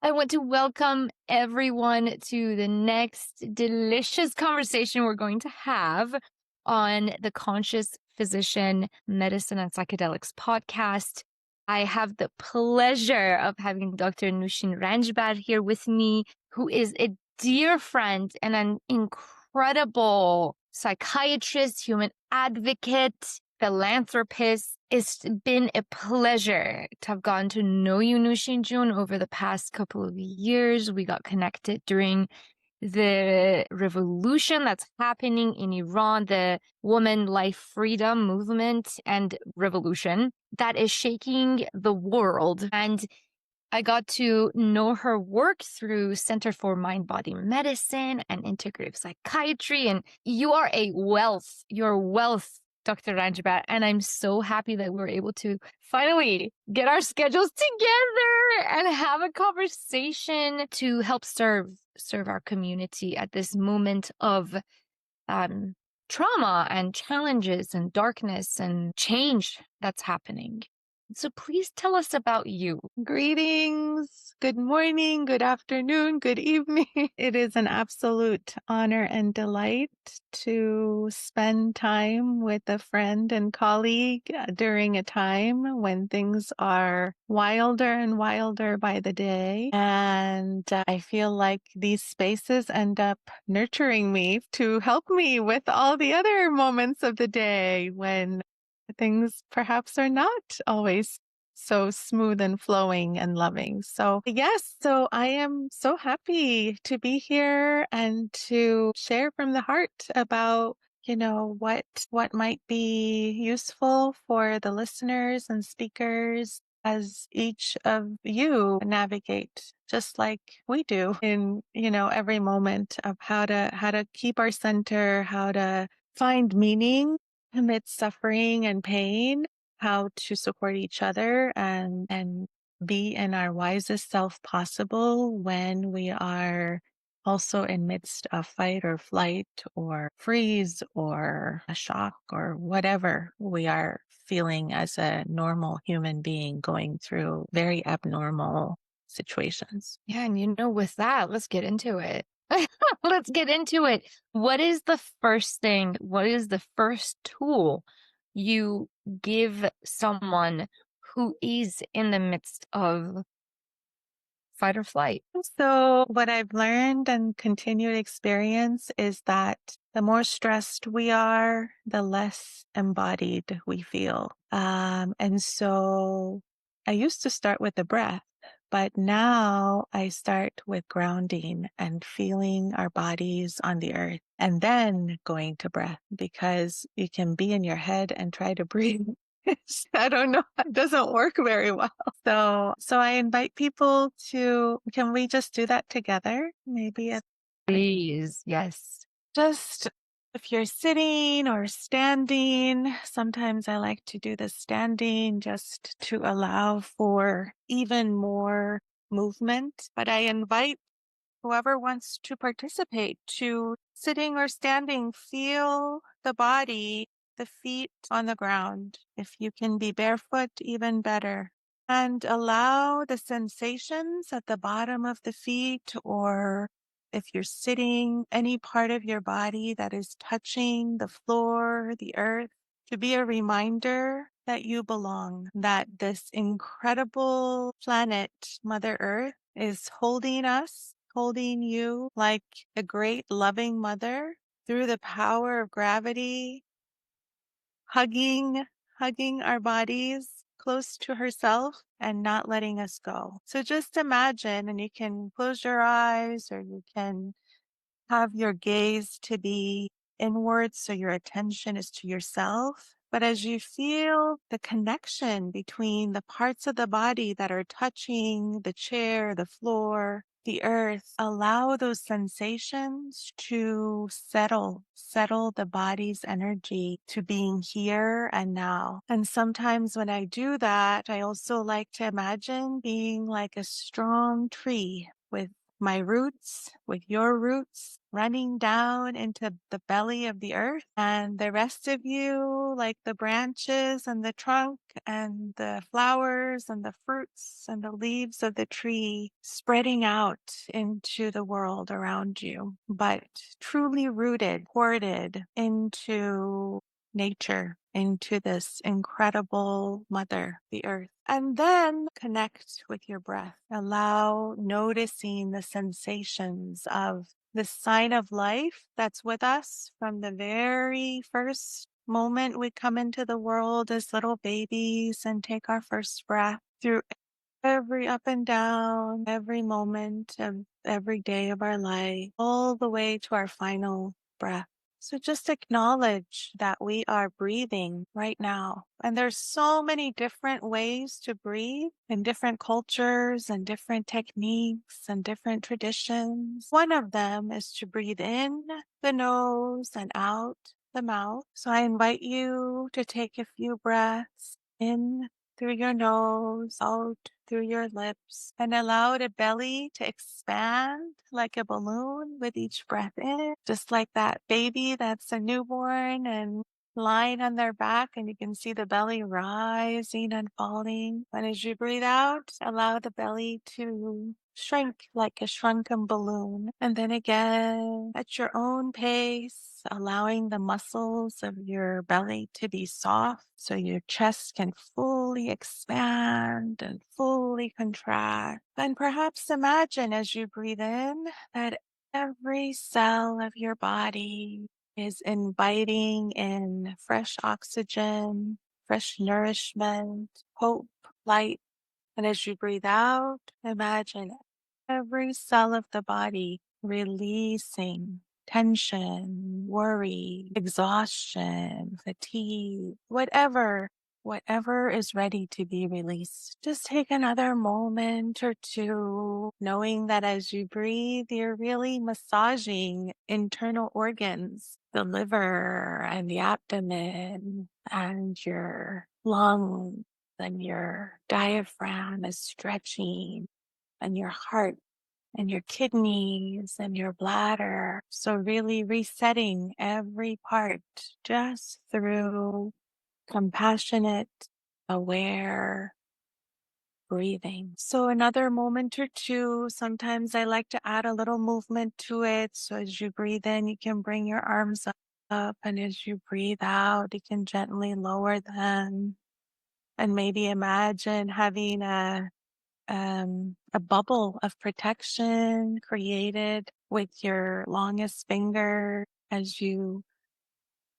I want to welcome everyone to the next delicious conversation we're going to have on the Conscious Physician Medicine and Psychedelics podcast. I have the pleasure of having Dr. Noshene Ranjbar here with me, who is a dear friend and an incredible psychiatrist, human advocate, philanthropist. It's been a pleasure to have gotten to know you, Nushin Jun, over the past couple of years. We got connected during the revolution that's happening in Iran, the woman life freedom movement and revolution that is shaking the world. And I got to know her work through Center for Mind Body Medicine and Integrative Psychiatry. And you are a wealth. You're a wealth, Dr. Ranjbat. And I'm so happy that we're able to finally get our schedules together and have a conversation to help serve our community at this moment of trauma and challenges and darkness and change that's happening. So please tell us about you. Greetings. Good morning, good afternoon, good evening. It is an absolute honor and delight to spend time with a friend and colleague during a time when things are wilder and wilder by the day. And I feel like these spaces end up nurturing me to help me with all the other moments of the day when things perhaps are not always so smooth and flowing and loving. So yes, so I am so happy to be here and to share from the heart about, what might be useful for the listeners and speakers as each of you navigate just like we do in, every moment of how to keep our center, how to find meaning amidst suffering and pain, how to support each other and be in our wisest self possible when we are also in midst of fight or flight or freeze or a shock or whatever we are feeling as a normal human being going through very abnormal situations. Yeah, and with that, let's get into it. Let's get into it. What is the first thing? What is the first tool you give someone who is in the midst of fight or flight? So what I've learned and continued experience is that the more stressed we are, the less embodied we feel. And so I used to start with the breath, but now I start with grounding and feeling our bodies on the earth and then going to breath, because you can be in your head and try to breathe. I don't know. It doesn't work very well. So I invite people can we just do that together? Maybe Please, yes. just if you're sitting or standing, sometimes I like to do the standing just to allow for even more movement. But I invite whoever wants to participate to sitting or standing, feel the body, the feet on the ground. If you can be barefoot, even better. And allow the sensations at the bottom of the feet, or if you're sitting, any part of your body that is touching the floor, the earth, to be a reminder that you belong, that this incredible planet, Mother Earth, is holding us, holding you like a great loving mother through the power of gravity, hugging our bodies close to herself and not letting us go. So just imagine, and you can close your eyes or you can have your gaze to be inward so your attention is to yourself. But as you feel the connection between the parts of the body that are touching the chair, the floor, the earth, allow those sensations to settle the body's energy to being here and now. And sometimes when I do that, I also like to imagine being like a strong tree with my roots with your roots running down into the belly of the earth, and the rest of you, like the branches and the trunk and the flowers and the fruits and the leaves of the tree, spreading out into the world around you, but truly rooted, ported into nature, into this incredible mother, the earth. And then connect with your breath. Allow noticing the sensations of the sign of life that's with us from the very first moment we come into the world as little babies and take our first breath through every up and down, every moment of every day of our life, all the way to our final breath. So just acknowledge that we are breathing right now. And there's so many different ways to breathe in different cultures and different techniques and different traditions. One of them is to breathe in the nose and out the mouth. So I invite you to take a few breaths in through your nose, out through your lips, and allow the belly to expand like a balloon with each breath in, just like that baby that's a newborn and lying on their back, and you can see the belly rising and falling. And as you breathe out, allow the belly to shrink like a shrunken balloon. And then again, at your own pace, allowing the muscles of your belly to be soft so your chest can fully expand and fully contract. And perhaps imagine as you breathe in that every cell of your body is inviting in fresh oxygen, fresh nourishment, hope, light. And as you breathe out, imagine every cell of the body releasing tension, worry, exhaustion, fatigue, whatever is ready to be released. Just take another moment or two, knowing that as you breathe, you're really massaging internal organs, the liver and the abdomen and your lungs and your diaphragm is stretching and your heart and your kidneys and your bladder. So really resetting every part just through compassionate, aware breathing. So another moment or two, sometimes I like to add a little movement to it. So as you breathe in, you can bring your arms up, and as you breathe out, you can gently lower them. And maybe imagine having a bubble of protection created with your longest finger as you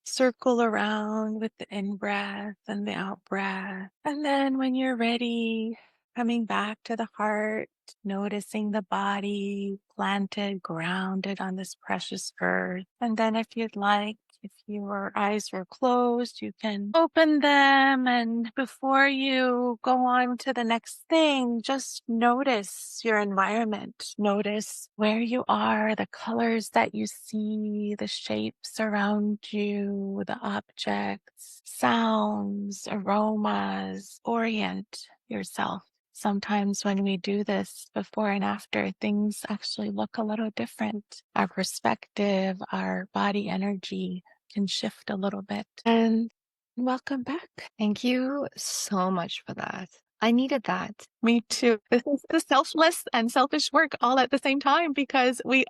circle around with the in breath and the out breath. And then when you're ready, coming back to the heart, noticing the body planted, grounded on this precious earth. And then if you'd like, if your eyes were closed, you can open them. And before you go on to the next thing, just notice your environment. Notice where you are, the colors that you see, the shapes around you, the objects, sounds, aromas. Orient yourself. Sometimes when we do this before and after, things actually look a little different. Our perspective, our body energy can shift a little bit. And welcome back. Thank you so much for that. I needed that. Me too. This is the selfless and selfish work all at the same time because we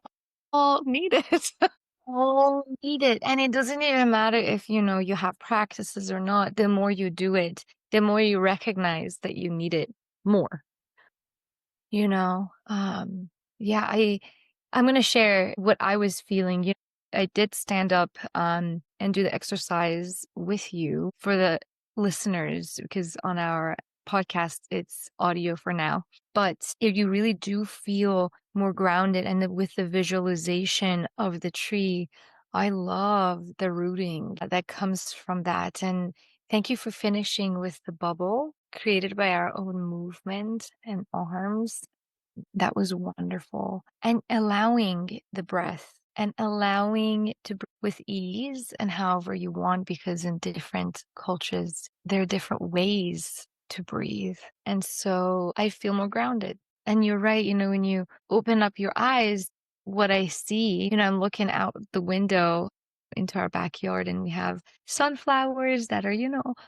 all need it. All need it. And it doesn't even matter if, you have practices or not. The more you do it, the more you recognize that you need it more. You know, yeah, I'm going to share what I was feeling. I did stand up and do the exercise with you for the listeners because on our podcast it's audio for now. But if you really do feel more grounded and with the visualization of the tree, I love the rooting that comes from that. And thank you for finishing with the bubble created by our own movement and arms. That was wonderful. And allowing the breath and allowing to breathe with ease and however you want, because in different cultures, there are different ways to breathe. And so I feel more grounded. And you're right, when you open up your eyes, what I see, I'm looking out the window into our backyard and we have sunflowers that are,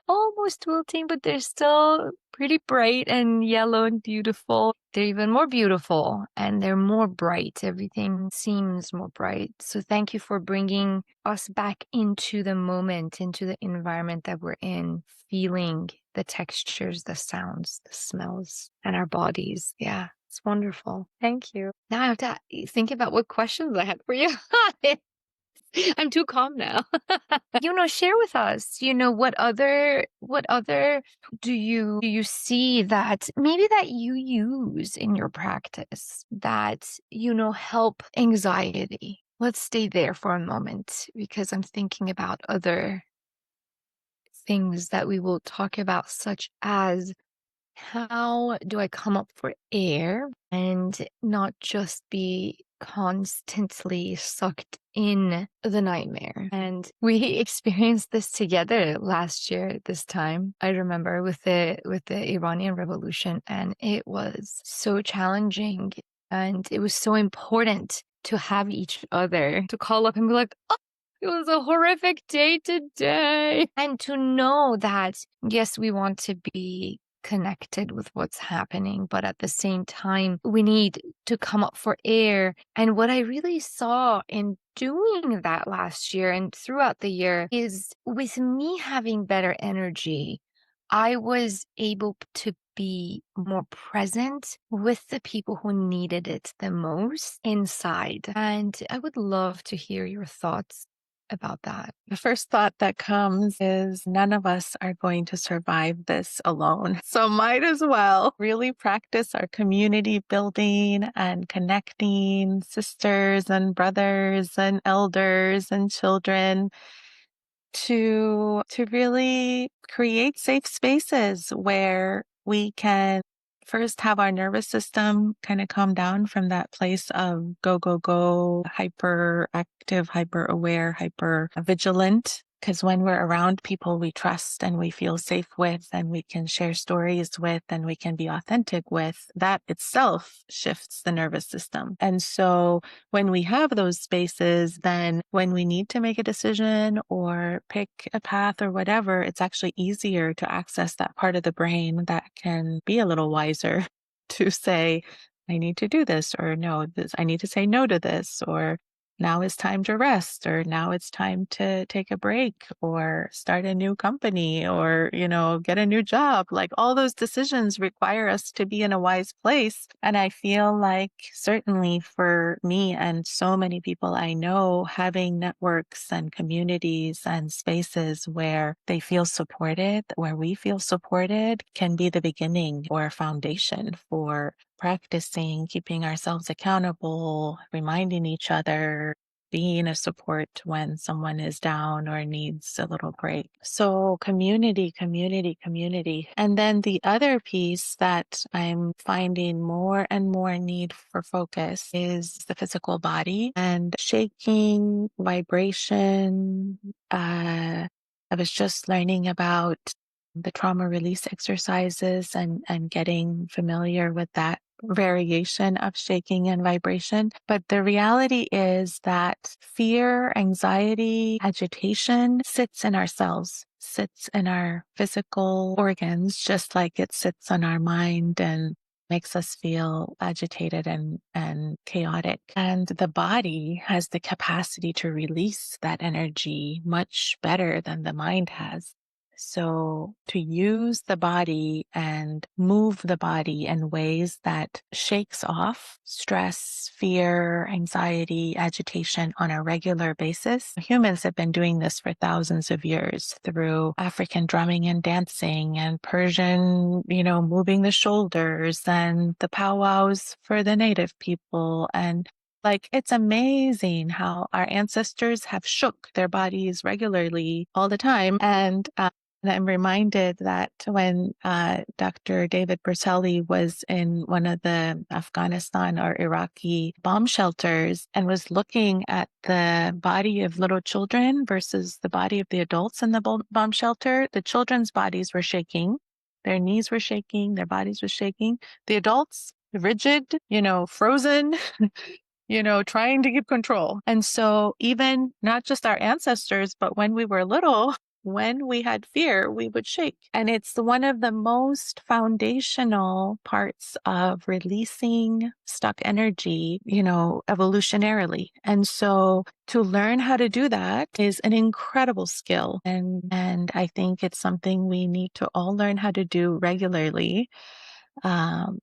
almost wilting, but they're still pretty bright and yellow and beautiful. They're even more beautiful and they're more bright. Everything seems more bright. So thank you for bringing us back into the moment, into the environment that we're in, feeling the textures, the sounds, the smells, and our bodies. Yeah, it's wonderful. Thank you. Now I have to think about what questions I had for you. I'm too calm now. Share with us, what other do you see that maybe that you use in your practice that, help anxiety? Let's stay there for a moment because I'm thinking about other things that we will talk about, such as how do I come up for air and not just be constantly sucked in the nightmare? And we experienced this together last year at this time. I remember with the Iranian Revolution, and it was so challenging and it was so important to have each other to call up and be like, "Oh, it was a horrific day today." And to know that, yes, we want to be connected with what's happening, but at the same time, we need to come up for air. And what I really saw in doing that last year and throughout the year is with me having better energy, I was able to be more present with the people who needed it the most inside. And I would love to hear your thoughts about that. The first thought that comes is none of us are going to survive this alone. So might as well really practice our community building and connecting sisters and brothers and elders and children to really create safe spaces where we can first have our nervous system kind of calm down from that place of go, go, go, hyperactive, hyper aware, hyper vigilant. Because when we're around people we trust and we feel safe with and we can share stories with and we can be authentic with, that itself shifts the nervous system. And so when we have those spaces, then when we need to make a decision or pick a path or whatever, it's actually easier to access that part of the brain that can be a little wiser to say, I need to do this, or no, I need to say no to this, or now is time to rest, or now it's time to take a break or start a new company or, get a new job. Like all those decisions require us to be in a wise place. And I feel like certainly for me and so many people I know, having networks and communities and spaces where they feel supported, where we feel supported, can be the beginning or foundation for practicing keeping ourselves accountable, reminding each other, being a support when someone is down or needs a little break. So community, community, community. And then the other piece that I'm finding more and more need for focus is the physical body and shaking, vibration. I was just learning about the trauma release exercises and getting familiar with that variation of shaking and vibration. But the reality is that fear, anxiety, agitation sits in our cells, sits in our physical organs, just like it sits on our mind and makes us feel agitated and chaotic. And the body has the capacity to release that energy much better than the mind has. So to use the body and move the body in ways that shakes off stress, fear, anxiety, agitation on a regular basis. Humans have been doing this for thousands of years through African drumming and dancing and Persian, moving the shoulders and the powwows for the native people. And it's amazing how our ancestors have shook their bodies regularly all the time. And I'm reminded that when Dr. David Bertelli was in one of the Afghanistan or Iraqi bomb shelters and was looking at the body of little children versus the body of the adults in the bomb shelter, the children's bodies were shaking. Their knees were shaking. Their bodies were shaking. The adults, rigid, frozen, trying to keep control. And so even not just our ancestors, but when we were little, when we had fear, we would shake. And it's one of the most foundational parts of releasing stuck energy, evolutionarily. And so to learn how to do that is an incredible skill. And I think it's something we need to all learn how to do regularly, and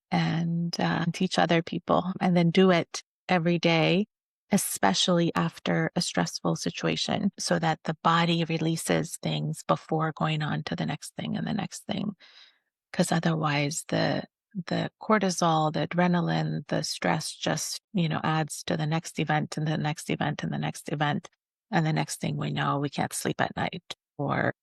teach other people, and then do it every day, especially after a stressful situation, so that the body releases things before going on to the next thing and the next thing. Because otherwise the cortisol, the adrenaline, the stress just, adds to the next event and the next event and the next event. And the next thing we know, we can't sleep at night, or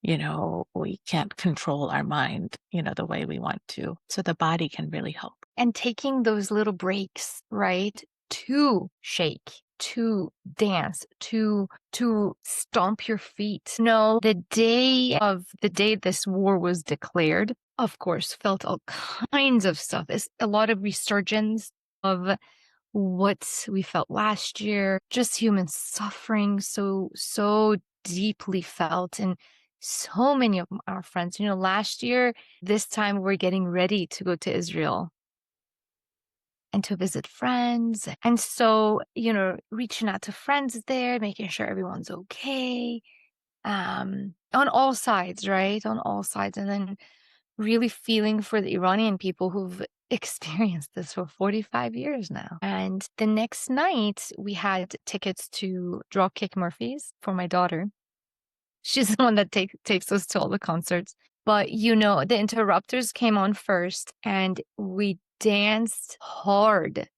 we can't control our mind, the way we want to. So the body can really help. And taking those little breaks, right? To shake, to dance, to stomp your feet. No, the day this war was declared, of course, felt all kinds of stuff. It's a lot of resurgence of what we felt last year, just human suffering, so deeply felt. And so many of our friends, last year, this time we're getting ready to go to Israel and to visit friends. And so, reaching out to friends there, making sure everyone's okay, on all sides, right? On all sides. And then really feeling for the Iranian people who've experienced this for 45 years now. And the next night, we had tickets to Dropkick Murphys for my daughter. She's the one that takes us to all the concerts. But, the Interrupters came on first, and we danced hard.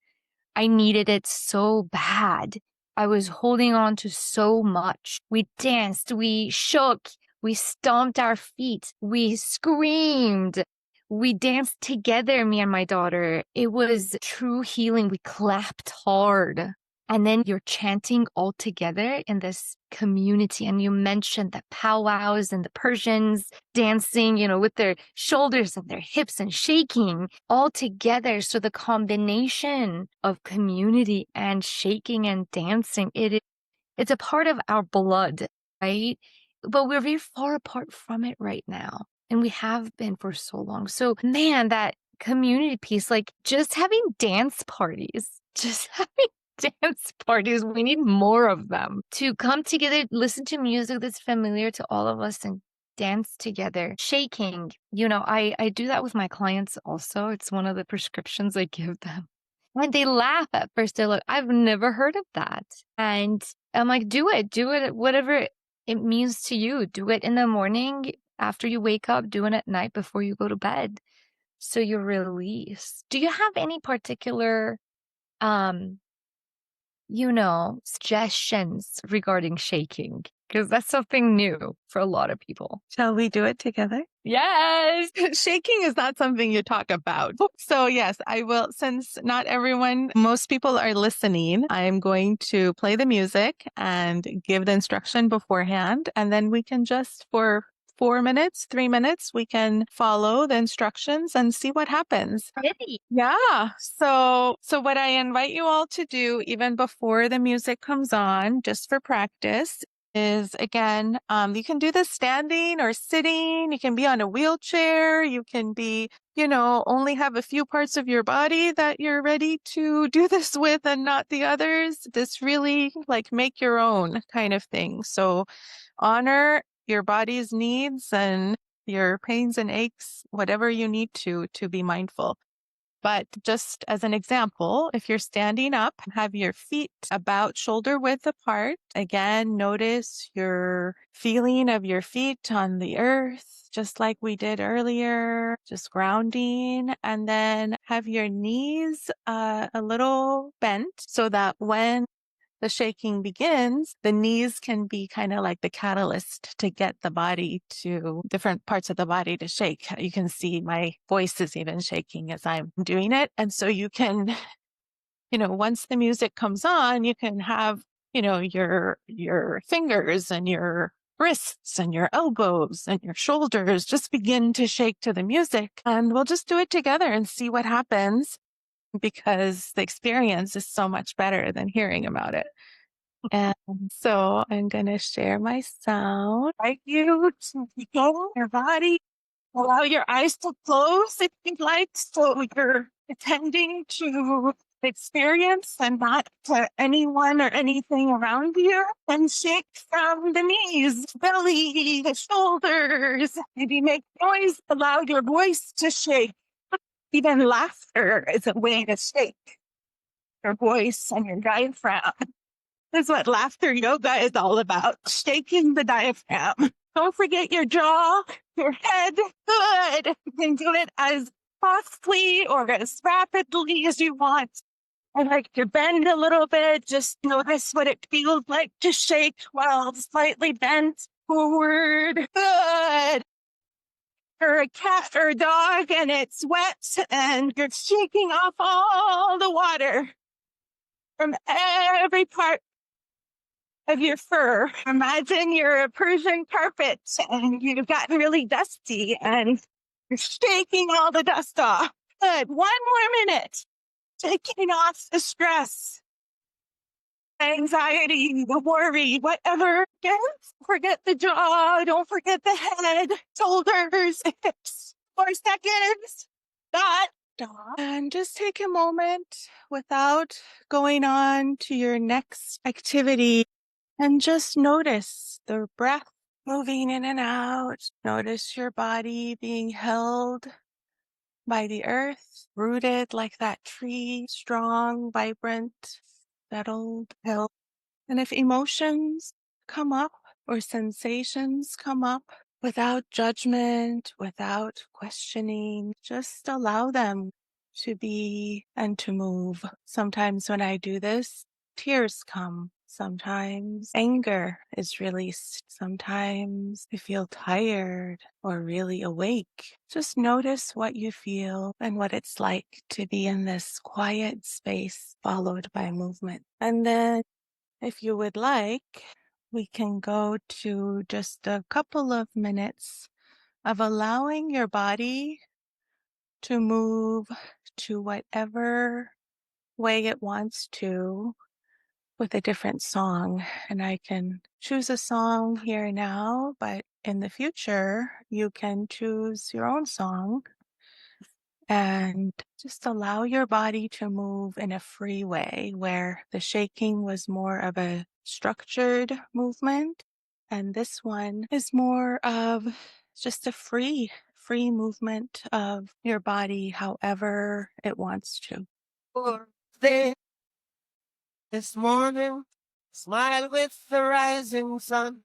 I needed it so bad. I was holding on to so much. We danced, we shook, we stomped our feet, we screamed, we danced together, me and my daughter. It was true healing. We clapped hard. And then you're chanting all together in this community. And you mentioned the powwows and the Persians dancing, with their shoulders and their hips and shaking all together. So the combination of community and shaking and dancing, it's a part of our blood, right? But we're very far apart from it right now. And we have been for so long. So, man, that community piece, like just having dance parties, just having dance parties. We need more of them to come together, listen to music that's familiar to all of us, and dance together, shaking. I do that with my clients also. It's one of the prescriptions I give them. And they laugh at first. They're like, I've never heard of that. And I'm like, do it, whatever it means to you. Do it in the morning after you wake up, do it at night before you go to bed. So you're released. Do you have any particular suggestions regarding shaking? Because that's something new for a lot of people. Shall we do it together? Yes. Shaking is not something you talk about. So yes, I will, since not most people are listening, I'm going to play the music and give the instruction beforehand. And then we can just, for 4 minutes, 3 minutes, we can follow the instructions and see what happens. Ready. Yeah. So what I invite you all to do, even before the music comes on, just for practice, is again, you can do this standing or sitting. You can be on a wheelchair. You can be, only have a few parts of your body that you're ready to do this with and not the others. This really make your own kind of thing. So honor your body's needs and your pains and aches, whatever you need to be mindful. But just as an example, if you're standing up, have your feet about shoulder width apart. Again, notice your feeling of your feet on the earth, just like we did earlier, just grounding. And then have your knees a little bent so that when the shaking begins, the knees can be kind of like the catalyst to get the body to different parts of the body to shake. You can see my voice is even shaking as I'm doing it. And so you can, once the music comes on, you can have, your fingers and your wrists and your elbows and your shoulders just begin to shake to the music. And we'll just do it together and see what happens. because the experience is so much better than hearing about it. And so I'm going to share my sound. Like you to go your body. Allow your eyes to close if you'd like, so you're attending to the experience and not to anyone or anything around you. And shake from the knees, belly, the shoulders. Maybe make noise. Allow your voice to shake. Even laughter is a way to shake your voice and your diaphragm. That's what laughter yoga is all about, shaking the diaphragm. Don't forget your jaw, your head. Good. You can do it as softly or as rapidly as you want. I like to bend a little bit. Just notice what it feels like to shake while slightly bent forward. Good. Or a cat or a dog and it's wet and you're shaking off all the water from every part of your fur. Imagine you're a Persian carpet and you've gotten really dusty and you're shaking all the dust off. Good. One more minute. Taking off the stress, anxiety, the worry, whatever. Don't forget the jaw. Don't forget the head, shoulders, hips. 4 seconds. Dot. And just take a moment without going on to your next activity. And just notice the breath moving in and out. Notice your body being held by the earth, rooted like that tree, strong, vibrant, settled, held. And if emotions come up or sensations come up, without judgment, without questioning, just allow them to be and to move. Sometimes when I do this, tears come. Sometimes anger is released. Sometimes you feel tired or really awake. Just notice what you feel and what it's like to be in this quiet space followed by movement. And then if you would like, we can go to just a couple of minutes of allowing your body to move to whatever way it wants to with a different song. And I can choose a song here now, but in the future, you can choose your own song and just allow your body to move in a free way where the shaking was more of a structured movement. And this one is more of just a free movement of your body however it wants to. There, this morning, smile with the rising sun.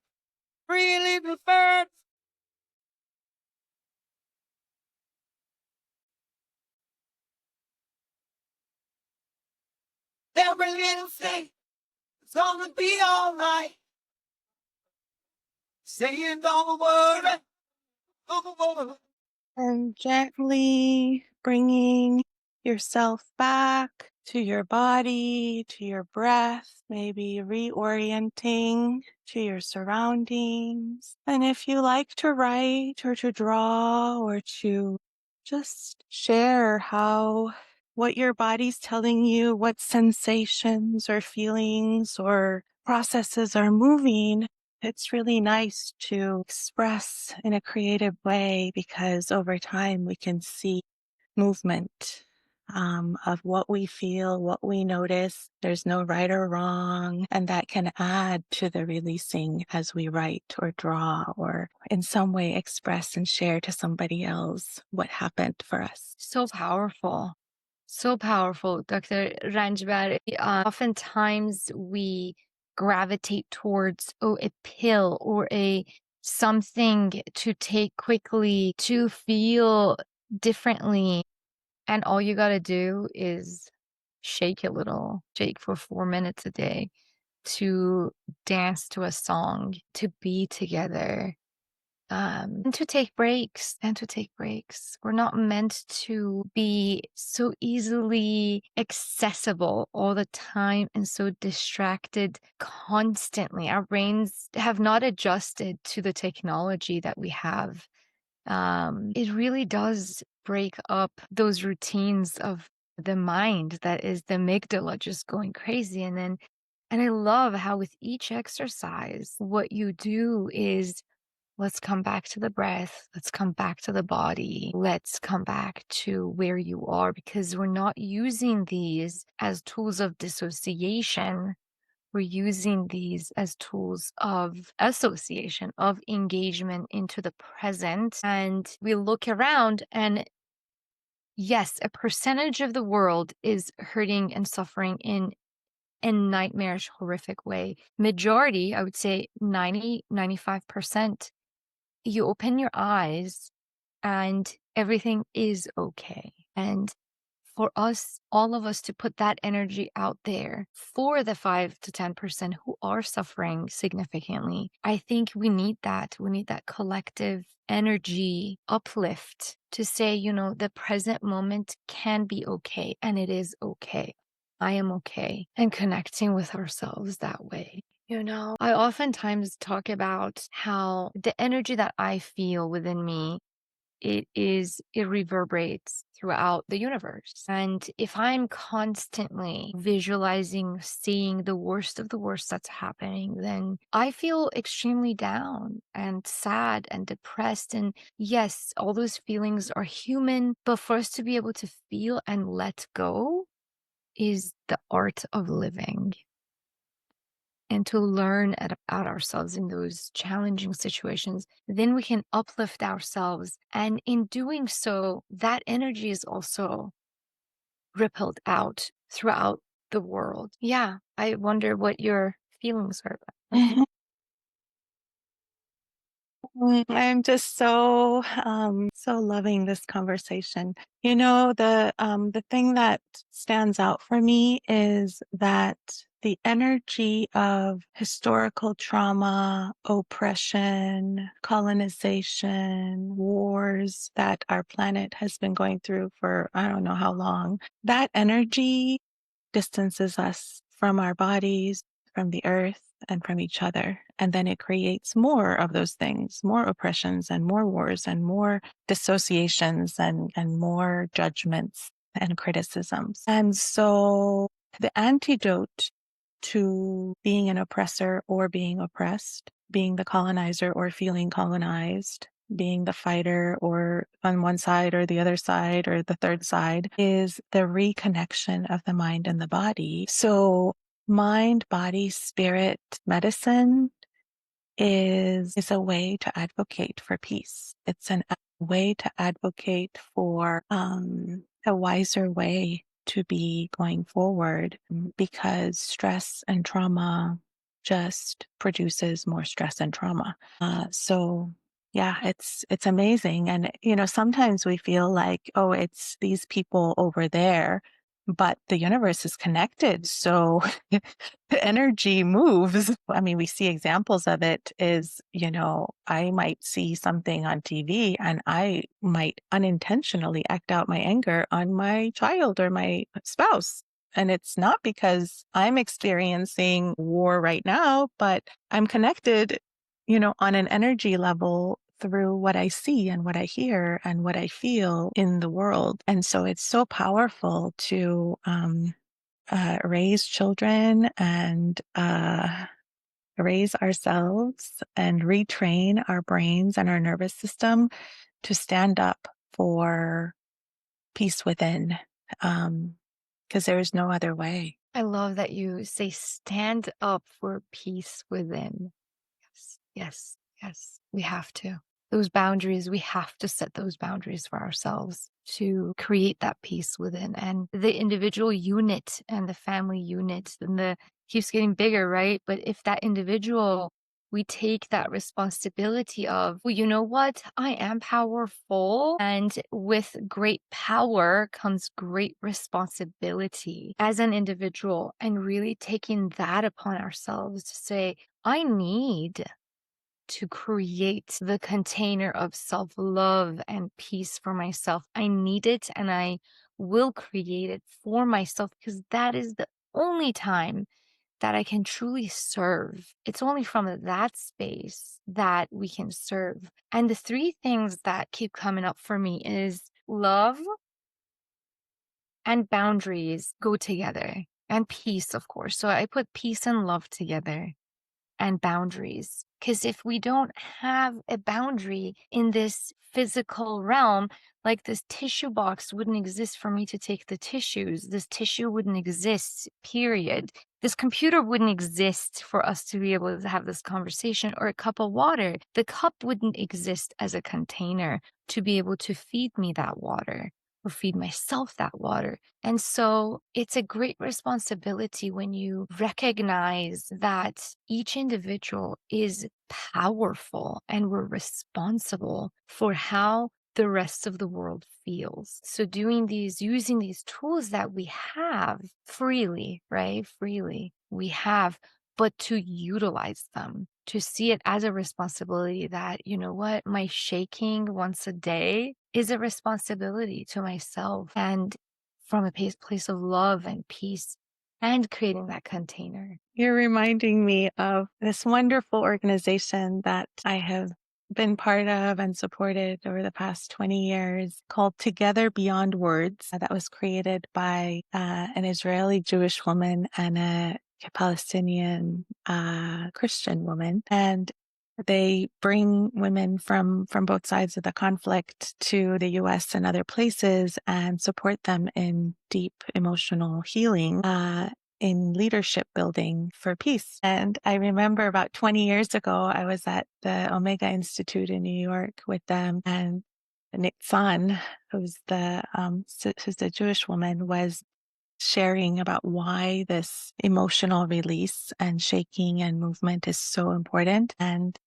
Three little birds. Every little thing is gonna be all right. Saying don't worry. And gently bringing yourself back to your body, to your breath, maybe reorienting to your surroundings. And if you like to write or to draw or to just share what your body's telling you, what sensations or feelings or processes are moving, it's really nice to express in a creative way because over time we can see movement of what we feel, what we notice. There's no right or wrong, and that can add to the releasing as we write or draw or in some way express and share to somebody else what happened for us. So powerful. So powerful, Dr. Ranjbar. Oftentimes we gravitate towards, a pill or a something to take quickly to feel differently. And all you got to do is shake a little, shake for 4 minutes a day, to dance to a song, to be together, and to take breaks We're not meant to be so easily accessible all the time and so distracted constantly. Our brains have not adjusted to the technology that we have. It really does break up those routines of the mind that is the amygdala just going crazy. And I love how with each exercise, what you do is let's come back to the breath. Let's come back to the body. Let's come back to where you are because we're not using these as tools of dissociation. We're using these as tools of association, of engagement into the present. And we look around and yes, a percentage of the world is hurting and suffering in a nightmarish, horrific way. Majority, I would say 95%, you open your eyes and everything is okay. And for us, all of us to put that energy out there for the 5 to 10% who are suffering significantly, I think we need that. We need that collective energy uplift to say, the present moment can be okay and it is okay. I am okay. And connecting with ourselves that way. I oftentimes talk about how the energy that I feel within me it reverberates throughout the universe. And if I'm constantly visualizing, seeing the worst of the worst that's happening, then I feel extremely down and sad and depressed. And yes, all those feelings are human, but for us to be able to feel and let go is the art of living and to learn about ourselves in those challenging situations, then we can uplift ourselves. And in doing so, that energy is also rippled out throughout the world. Yeah. I wonder what your feelings are about that. I'm just so loving this conversation. The thing that stands out for me is that the energy of historical trauma, oppression, colonization, wars that our planet has been going through for I don't know how long, that energy distances us from our bodies, from the earth, and from each other. And then it creates more of those things, more oppressions and more wars and more dissociations and more judgments and criticisms. And so the antidote to being an oppressor or being oppressed, being the colonizer or feeling colonized, being the fighter or on one side or the other side or the third side is the reconnection of the mind and the body. So mind, body, spirit medicine is a way to advocate for peace. It's a way to advocate for a wiser way to be going forward because stress and trauma just produces more stress and trauma. So yeah, it's amazing. And, sometimes we feel like, oh, it's these people over there, but the universe is connected. So the energy moves. I mean, we see examples of it is, I might see something on TV and I might unintentionally act out my anger on my child or my spouse. And it's not because I'm experiencing war right now, but I'm connected, on an energy level through what I see and what I hear and what I feel in the world. And so it's so powerful to raise children and raise ourselves and retrain our brains and our nervous system to stand up for peace within, because there is no other way. I love that you say stand up for peace within. Yes, yes, yes. We have to. Those boundaries, we have to set those boundaries for ourselves to create that peace within. And the individual unit and the family unit and the keeps getting bigger, right? But if that individual, we take that responsibility of, well, you know what? I am powerful. And with great power comes great responsibility as an individual, and really taking that upon ourselves to say, I need to create the container of self-love and peace for myself. I need it and I will create it for myself because that is the only time that I can truly serve. It's only from that space that we can serve. And the three things that keep coming up for me is love, and boundaries go together, and peace, of course. So I put peace and love together and boundaries. Because if we don't have a boundary in this physical realm, like this tissue box wouldn't exist for me to take the tissues. This tissue wouldn't exist, period. This computer wouldn't exist for us to be able to have this conversation, or a cup of water. The cup wouldn't exist as a container to be able to feed me that water or feed myself that water. And so it's a great responsibility when you recognize that each individual is powerful and we're responsible for how the rest of the world feels. So using these tools that we have freely, right? Freely we have, but to utilize them, to see it as a responsibility that, you know what, my shaking once a day is a responsibility to myself, and from a place of love and peace and creating that container. You're reminding me of this wonderful organization that I have been part of and supported over the past 20 years called Together Beyond Words. That was created by an Israeli Jewish woman and a Palestinian Christian woman. And they bring women from both sides of the conflict to the US and other places and support them in deep emotional healing. In leadership building for peace. And I remember about 20 years ago, I was at the Omega Institute in New York with them, and Nitzan, who's the Jewish woman, was sharing about why this emotional release and shaking and movement is so important. And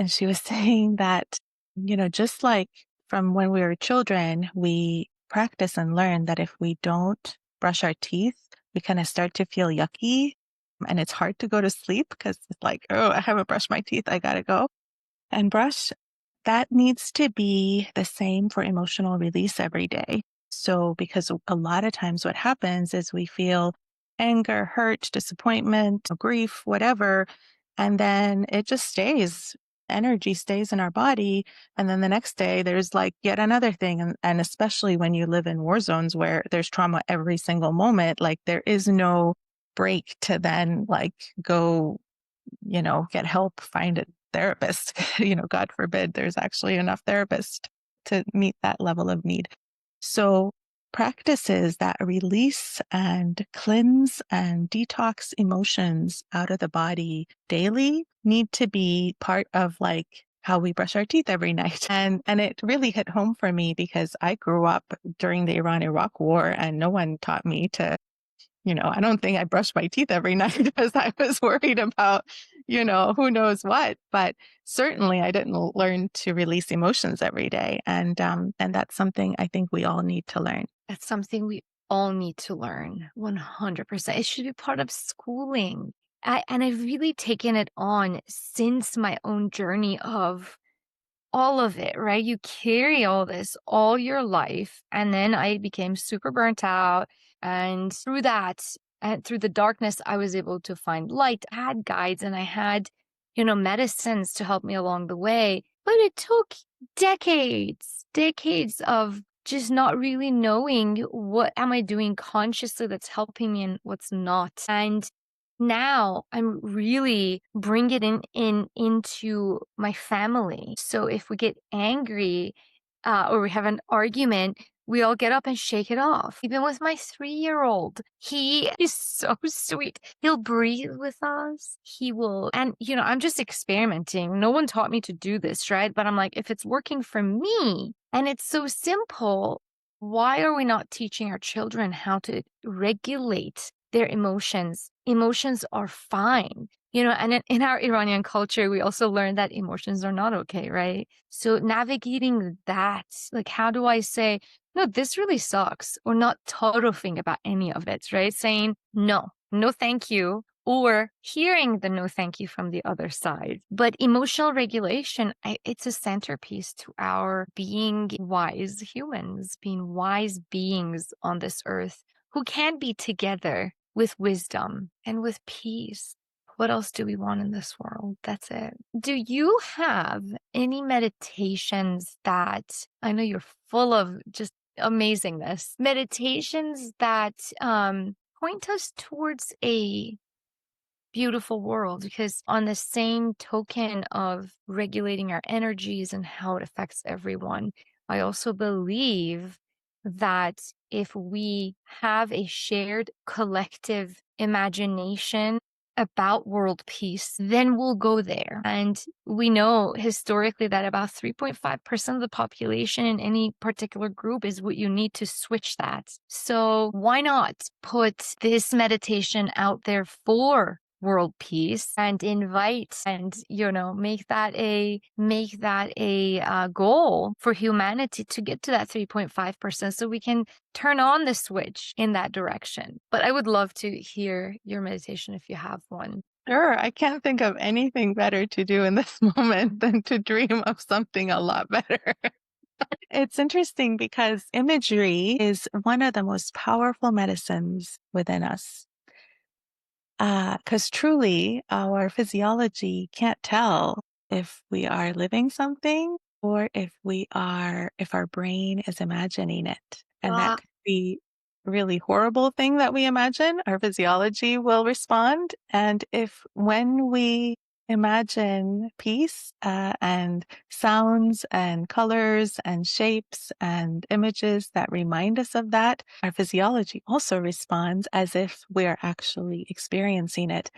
she was saying that, just like from when we were children, we practice and learn that if we don't brush our teeth, we kind of start to feel yucky, and it's hard to go to sleep because it's like, oh, I haven't brushed my teeth. I got to go and brush. That needs to be the same for emotional release every day. So, because a lot of times what happens is we feel anger, hurt, disappointment, grief, whatever, and then it just stays. Energy stays in our body. And then the next day there's like yet another thing. And especially when you live in war zones where there's trauma every single moment, like there is no break to then like go, get help, find a therapist. God forbid there's actually enough therapists to meet that level of need. So practices that release and cleanse and detox emotions out of the body daily need to be part of like how we brush our teeth every night. And it really hit home for me because I grew up during the Iran-Iraq war and no one taught me to, I don't think I brushed my teeth every night because I was worried about, who knows what. But certainly I didn't learn to release emotions every day. And that's something I think we all need to learn. That's something we all need to learn 100%. It should be part of schooling. I've really taken it on since my own journey of all of it, right? You carry all this all your life. And then I became super burnt out. And through that, and through the darkness, I was able to find light. I had guides and I had, medicines to help me along the way. But it took decades of just not really knowing what am I doing consciously that's helping me and what's not. And now I'm really bring it into my family. So if we get angry or we have an argument, we all get up and shake it off. Even with my 3-year-old, he is so sweet. He'll breathe with us. He will, and I'm just experimenting. No one taught me to do this, right? But I'm like, if it's working for me and it's so simple, why are we not teaching our children how to regulate their emotions? Emotions are fine. And in our Iranian culture, we also learned that emotions are not okay, right? So navigating that, like, how do I say, no, this really sucks, or not total-ing about any of it, right? Saying, no, thank you, or hearing the no thank you from the other side. But emotional regulation, it's a centerpiece to our being wise humans, being wise beings on this earth who can be together with wisdom and with peace. What else do we want in this world? That's it. Do you have any meditations that I know you're full of just amazingness. Meditations that point us towards a beautiful world, because on the same token of regulating our energies and how it affects everyone, I also believe that if we have a shared collective imagination about world peace, then we'll go there. And we know historically that about 3.5% of the population in any particular group is what you need to switch that. So why not put this meditation out there for world peace and invite and make that a goal for humanity to get to that 3.5%, so we can turn on the switch in that direction. But I would love to hear your meditation if you have one. Sure, I can't think of anything better to do in this moment than to dream of something a lot better. It's interesting because imagery is one of the most powerful medicines within us. Because truly, our physiology can't tell if we are living something or if our brain is imagining it. And that Ah, could be a really horrible thing that we imagine, our physiology will respond. And if when we imagine peace and sounds and colors and shapes and images that remind us of that, our physiology also responds as if we're actually experiencing it.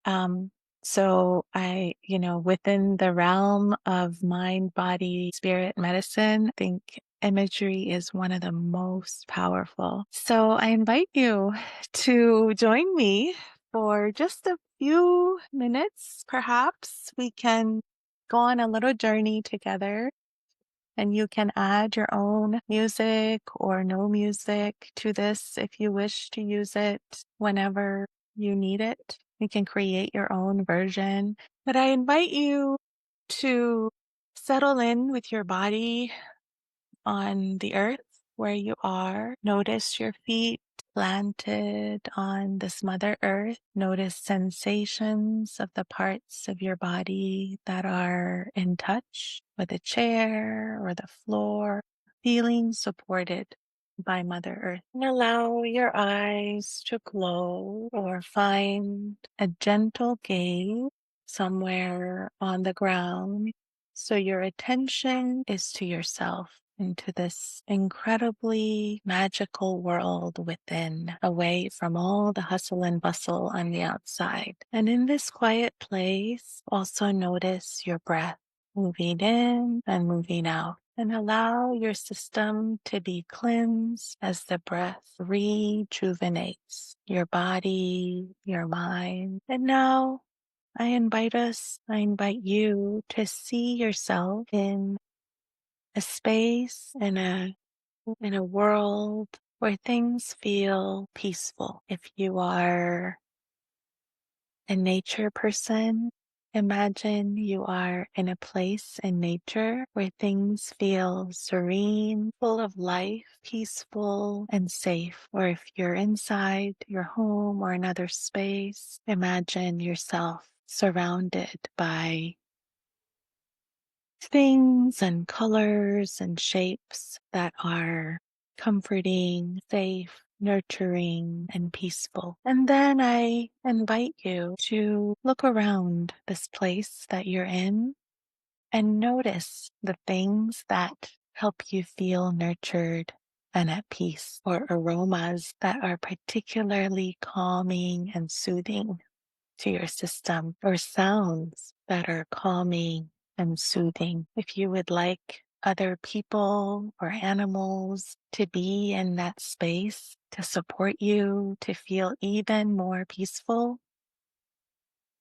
Um, so within the realm of mind, body, spirit medicine, I think imagery is one of the most powerful. So I invite you to join me for just a few minutes. Perhaps we can go on a little journey together, and you can add your own music or no music to this if you wish to use it whenever you need it. You can create your own version. But I invite you to settle in with your body on the earth where you are. Notice your feet planted on this Mother Earth. Notice sensations of the parts of your body that are in touch with the chair or the floor, feeling supported by Mother Earth. And allow your eyes to close or find a gentle gaze somewhere on the ground, so your attention is to yourself, into this incredibly magical world within, away from all the hustle and bustle on the outside. And in this quiet place, also notice your breath moving in and moving out. And allow your system to be cleansed as the breath rejuvenates your body, your mind. And now I invite you to see yourself in a space, in a world where things feel peaceful. If you are a nature person, imagine you are in a place in nature where things feel serene, full of life, peaceful, and safe. Or if you're inside your home or another space, imagine yourself surrounded by things and colors and shapes that are comforting, safe, nurturing, and peaceful. And then I invite you to look around this place that you're in and notice the things that help you feel nurtured and at peace, or aromas that are particularly calming and soothing to your system, or sounds that are calming and soothing. If you would like other people or animals to be in that space to support you, to feel even more peaceful,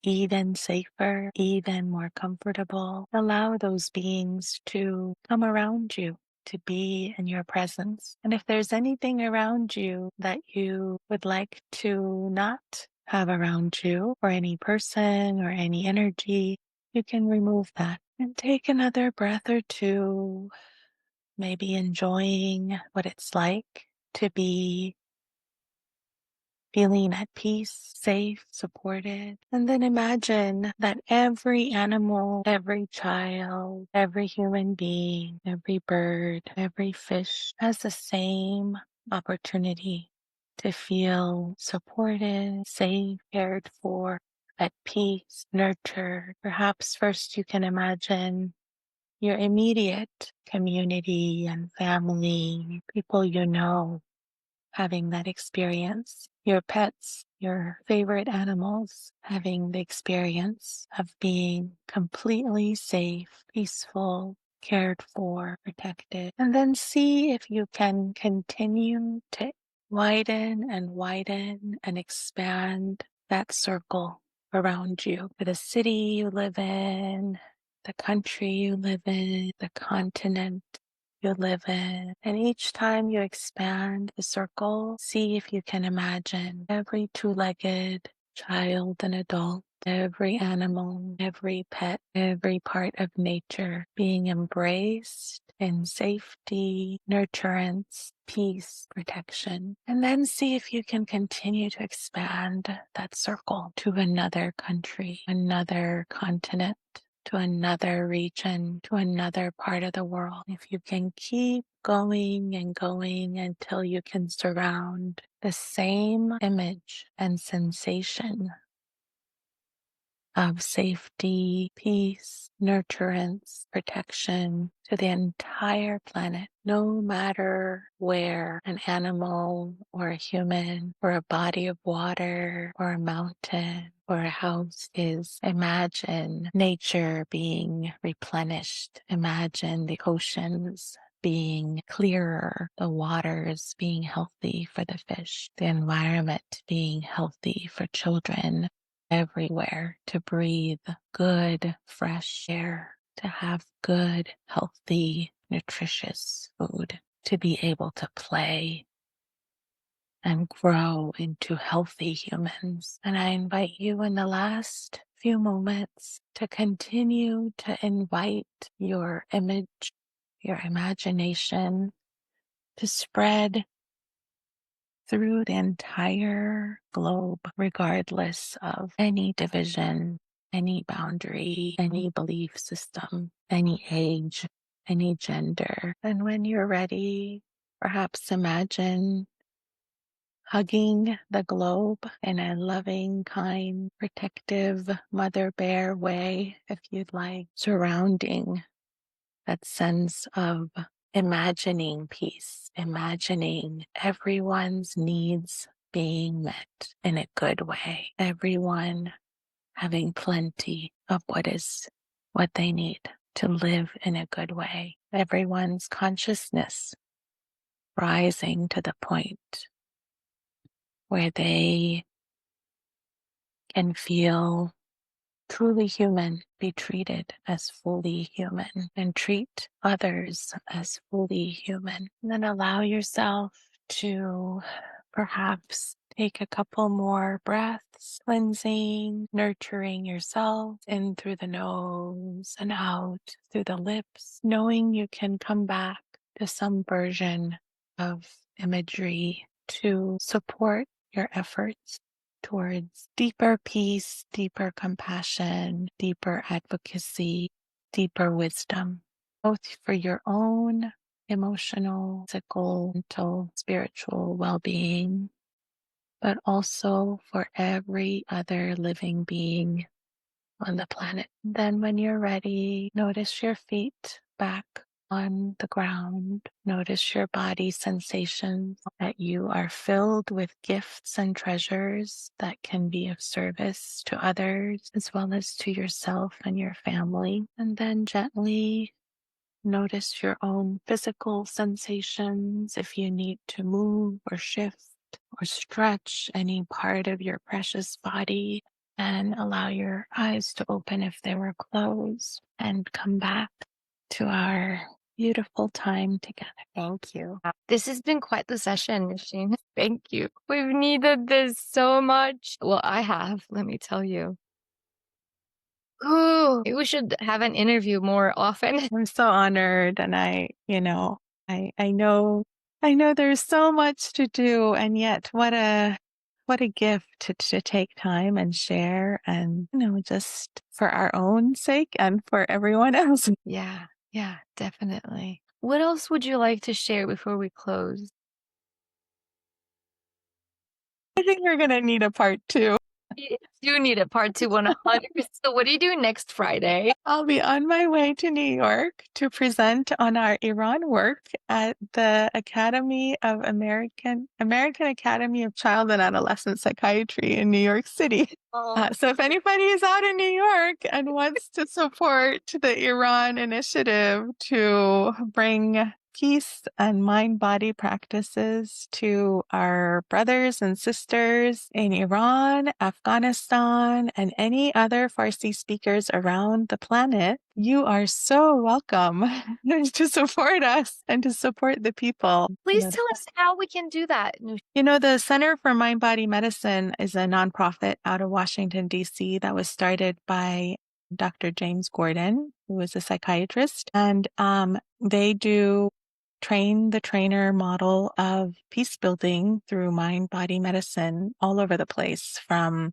even safer, even more comfortable, allow those beings to come around you, to be in your presence. And if there's anything around you that you would like to not have around you, or any person or any energy, you can remove that. And take another breath or two, maybe enjoying what it's like to be feeling at peace, safe, supported. And then imagine that every animal, every child, every human being, every bird, every fish has the same opportunity to feel supported, safe, cared for, at peace, nurtured. Perhaps first you can imagine your immediate community and family, people you know, having that experience. Your pets, your favorite animals, having the experience of being completely safe, peaceful, cared for, protected. And then see if you can continue to widen and expand that circle around you for the city you live in, the country you live in, the continent you live in. And each time you expand the circle, see if you can imagine every two-legged child and adult, every animal, every pet, every part of nature being embraced in safety, nurturance, peace, protection. And then see if you can continue to expand that circle to another country, another continent, to another region, to another part of the world. If you can keep going and going until you can surround the same image and sensation of safety, peace, nurturance, protection to the entire planet, no matter where an animal or a human or a body of water or a mountain or a house is. Imagine nature being replenished. Imagine the oceans being clearer, the waters being healthy for the fish, the environment being healthy for children everywhere, to breathe good, fresh air, to have good, healthy, nutritious food, to be able to play and grow into healthy humans. And I invite you in the last few moments to continue to invite your image, your imagination to spread through the entire globe, regardless of any division, any boundary, any belief system, any age, any gender. And when you're ready, perhaps imagine hugging the globe in a loving, kind, protective mother bear way, if you'd like, surrounding that sense of imagining peace, imagining everyone's needs being met in a good way, everyone having plenty of what they need to live in a good way, everyone's consciousness rising to the point where they can feel truly human, be treated as fully human, and treat others as fully human. And then allow yourself to perhaps take a couple more breaths, cleansing, nurturing yourself in through the nose and out through the lips, knowing you can come back to some version of imagery to support your efforts towards deeper peace, deeper compassion, deeper advocacy, deeper wisdom, both for your own emotional, physical, mental, spiritual well-being, but also for every other living being on the planet. Then when you're ready, notice your feet back on the ground. Notice your body sensations, that you are filled with gifts and treasures that can be of service to others as well as to yourself and your family. And then gently notice your own physical sensations, if you need to move or shift or stretch any part of your precious body, and allow your eyes to open if they were closed, and come back to our beautiful time together. Thank you. This has been quite the session, Noshene. Thank you. We've needed this so much. Well, I have, let me tell you. Ooh, we should have an interview more often. I'm so honored, and I know there's so much to do, and yet what a what a gift to take time and share and, just for our own sake and for everyone else. Yeah, yeah, definitely. What else would you like to share before we close? I think we're going to need a part two. You do need a part 2 100%. So what do you do next Friday? I'll be on my way to New York to present on our Iran work at the American Academy of Child and Adolescent Psychiatry in New York City. Oh, So if anybody is out in New York and wants to support the Iran initiative to bring peace and mind-body practices to our brothers and sisters in Iran, Afghanistan, and any other Farsi speakers around the planet, you are so welcome to support us and to support the people. please tell us how we can do that. The Center for Mind Body Medicine is a nonprofit out of Washington, D.C., that was started by Dr. James Gordon, who is a psychiatrist. And they do train the trainer model of peace building through mind body medicine all over the place, from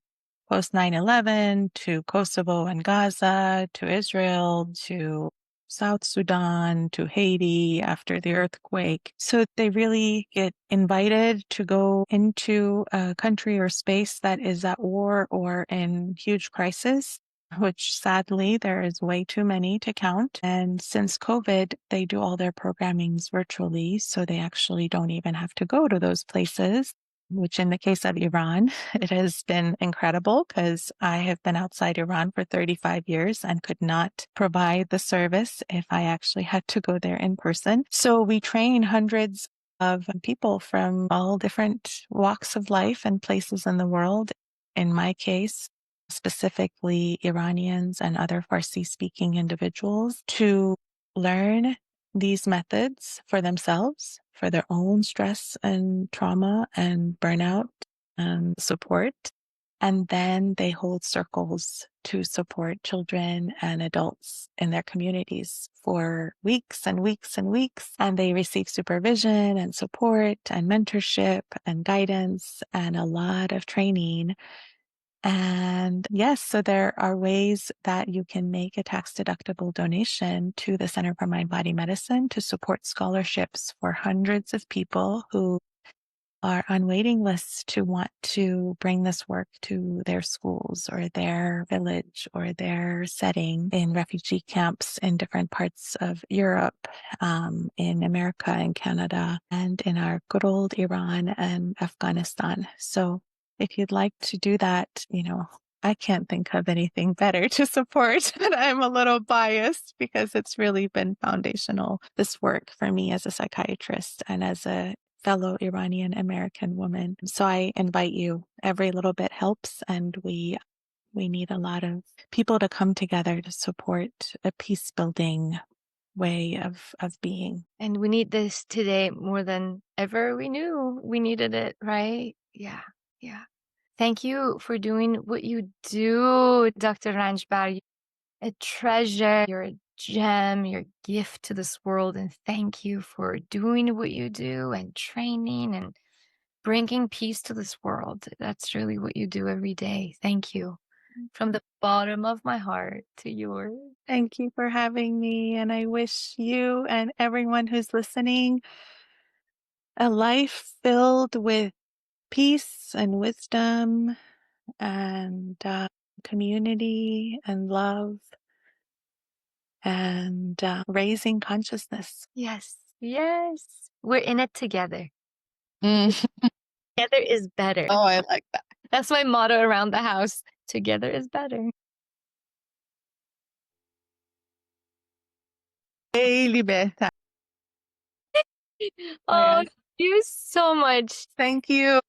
post 9/11 to Kosovo and Gaza to Israel to South Sudan to Haiti after the earthquake. So they really get invited to go into a country or space that is at war or in huge crisis, which sadly there is way too many to count. And since COVID, they do all their programmings virtually. So they actually don't even have to go to those places, which in the case of Iran, it has been incredible because I have been outside Iran for 35 years and could not provide the service if I actually had to go there in person. So we train hundreds of people from all different walks of life and places in the world. In my case, specifically Iranians and other Farsi speaking individuals, to learn these methods for themselves, for their own stress and trauma and burnout and support. And then they hold circles to support children and adults in their communities for weeks and weeks and weeks. And they receive supervision and support and mentorship and guidance and a lot of training. And yes, so there are ways that you can make a tax deductible donation to the Center for Mind Body Medicine to support scholarships for hundreds of people who are on waiting lists to want to bring this work to their schools or their village or their setting in refugee camps in different parts of Europe, in America and Canada, and in our good old Iran and Afghanistan. So if you'd like to do that, I can't think of anything better to support, but I'm a little biased because it's really been foundational, this work for me as a psychiatrist and as a fellow Iranian American woman. So I invite you. Every little bit helps, and we need a lot of people to come together to support a peace building way of being. And we need this today more than ever we knew we needed it, right? Yeah, yeah. Thank you for doing what you do, Dr. Ranjbar. You're a treasure, you're a gem, you're a gift to this world. And thank you for doing what you do and training and bringing peace to this world. That's really what you do every day. Thank you from the bottom of my heart to yours. Thank you for having me. And I wish you and everyone who's listening a life filled with peace and wisdom and community and love and raising consciousness. Yes, yes. We're in it together. Mm. Together is better. Oh, I like that. That's my motto around the house. Together is better. Daily better. Oh, Yes. thank you so much. Thank you.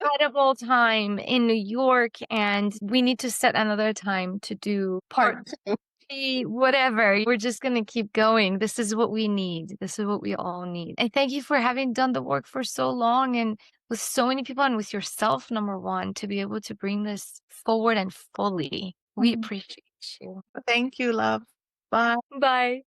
Incredible time in New York, and we need to set another time to do part three, whatever. We're just going to keep going. This is what we need. This is what we all need. And thank you for having done the work for so long and with so many people and with yourself, number one, to be able to bring this forward and fully. We appreciate you. Thank you, love. Bye. Bye.